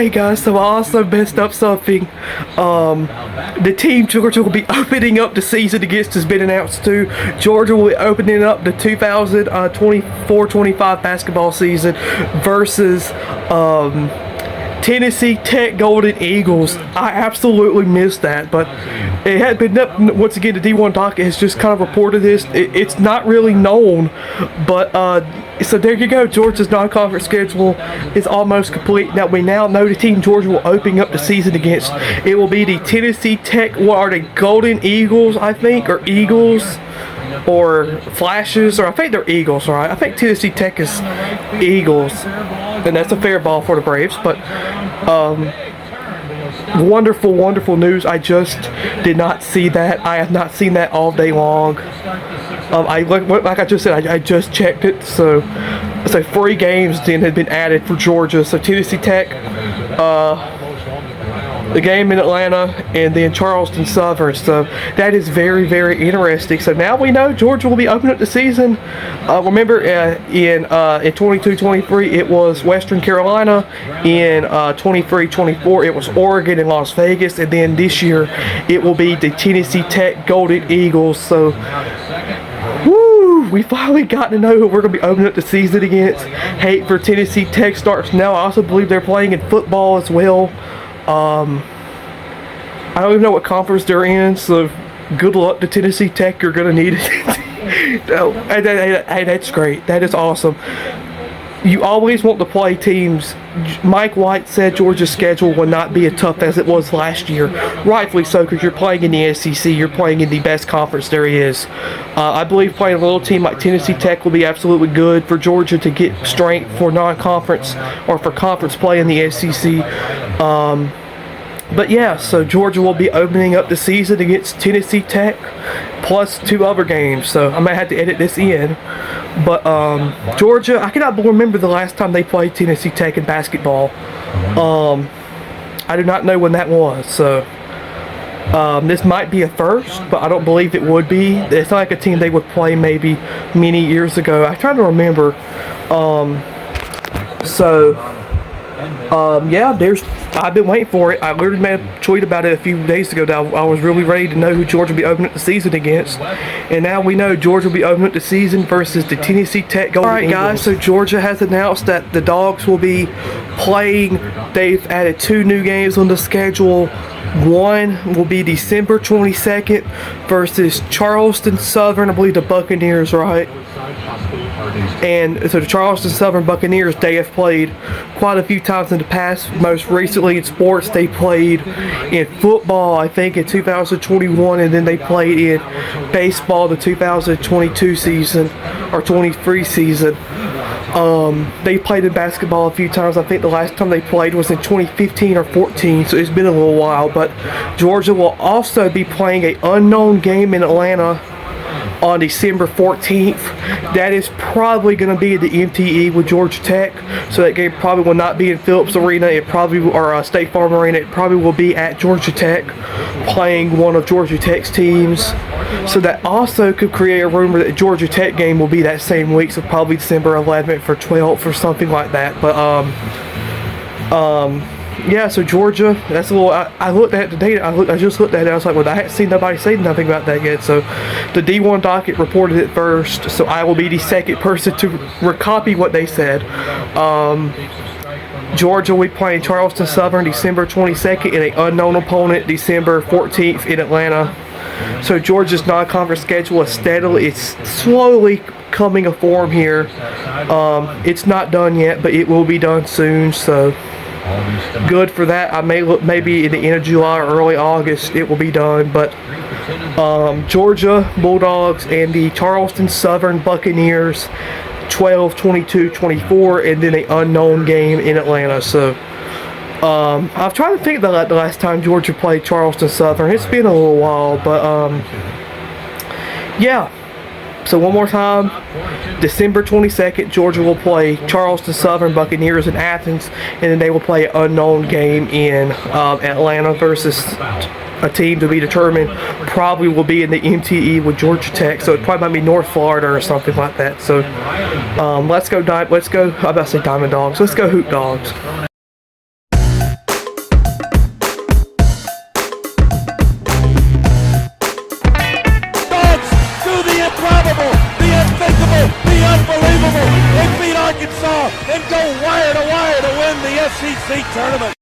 Okay guys, so I also messed up something. The team Georgia will be opening up the season against has been announced too. Georgia will be opening up the 2024-25 basketball season versus Tennessee Tech Golden Eagles. I absolutely missed that, but it had been up. Once again, the D1 docket has just kind of reported this. It's not really known, but so there you go. Georgia's non-conference schedule is almost complete. Now we now know the team Georgia will open up the season against. It will be the Tennessee Tech. What are they? Golden Eagles, I think, or Eagles, or Flashes, or I think they're Eagles, right? I think Tennessee Tech is Eagles, and that's a fair ball for the Braves. But wonderful, wonderful news. I just did not see that. I have not seen that all day long. Like I just said, I just checked it. So 3 games then had been added for Georgia. So Tennessee Tech, the game in Atlanta, and then Charleston Southern. So that is very, very interesting. So now we know Georgia will be opening up the season. Remember, in 22-23 it was Western Carolina. In 23-24 it was Oregon and Las Vegas, and then this year it will be the Tennessee Tech Golden Eagles. So woo, we finally got to know who we're going to be opening up the season against. Hate for Tennessee Tech starts now. I also believe they're playing in football as well. I don't even know what conference they're in, so good luck to Tennessee Tech. You're going to need it. Hey, that's great. That is awesome. You always want to play teams. Mike White said Georgia's schedule will not be as tough as it was last year. Rightfully so, because you're playing in the SEC. You're playing in the best conference there is. I believe playing a little team like Tennessee Tech will be absolutely good for Georgia to get strength for non-conference or for conference play in the SEC. But yeah, so Georgia will be opening up the season against Tennessee Tech, plus 2 other games. So I might have to edit this in. But Georgia, I cannot remember the last time they played Tennessee Tech in basketball. I do not know when that was. So this might be a first, but I don't believe it would be. It's not like a team they would play maybe many years ago. I'm trying to remember. Yeah, I've been waiting for it. I literally made a tweet about it a few days ago that I was really ready to know who Georgia will be opening up the season against. And now we know Georgia will be opening up the season versus the Tennessee Tech Golden Eagles. Alright guys, so Georgia has announced that the Dogs will be playing. They've added 2 new games on the schedule. One will be December 22nd versus Charleston Southern. I believe the Buccaneers, right? And so the Charleston Southern Buccaneers, they have played quite a few times in the past. Most recently in sports, they played in football, I think, in 2021, and then they played in baseball the 2022 season, or 23 season. They played in basketball a few times. I think the last time they played was in 2015 or 14, so it's been a little while. But Georgia will also be playing an unknown game in Atlanta on December 14th. That is probably going to be at the MTE with Georgia Tech. So that game probably will not be in Phillips Arena. It probably, or State Farm Arena. It probably will be at Georgia Tech, playing one of Georgia Tech's teams. So that also could create a rumor that the Georgia Tech game will be that same week. So probably December 11th or 12th or something like that. But yeah, so Georgia, that's a little, I looked at the data, I just looked at it, I was like, well, I haven't seen nobody say nothing about that yet. So the D1 docket reported it first, so I will be the second person to recopy what they said. Georgia will be playing Charleston Southern December 22nd in an unknown opponent December 14th in Atlanta. So Georgia's non-conference schedule is it's slowly coming a form here. It's not done yet, but it will be done soon, so good for that. I may look maybe in the end of July or early August it will be done. But Georgia Bulldogs and the Charleston Southern Buccaneers 12, 22, 24, and then an unknown game in Atlanta. So I've tried to think about the last time Georgia played Charleston Southern. It's been a little while, but yeah. So one more time, December 22nd, Georgia will play Charleston Southern Buccaneers in Athens, and then they will play an unknown game in Atlanta versus a team to be determined. Probably will be in the MTE with Georgia Tech, so it probably might be North Florida or something like that. So let's go. I'm about to say Diamond Dogs. Let's go Hoop Dogs. improbable, the unthinkable, the unbelievable. They beat Arkansas and go wire to wire to win the SEC tournament.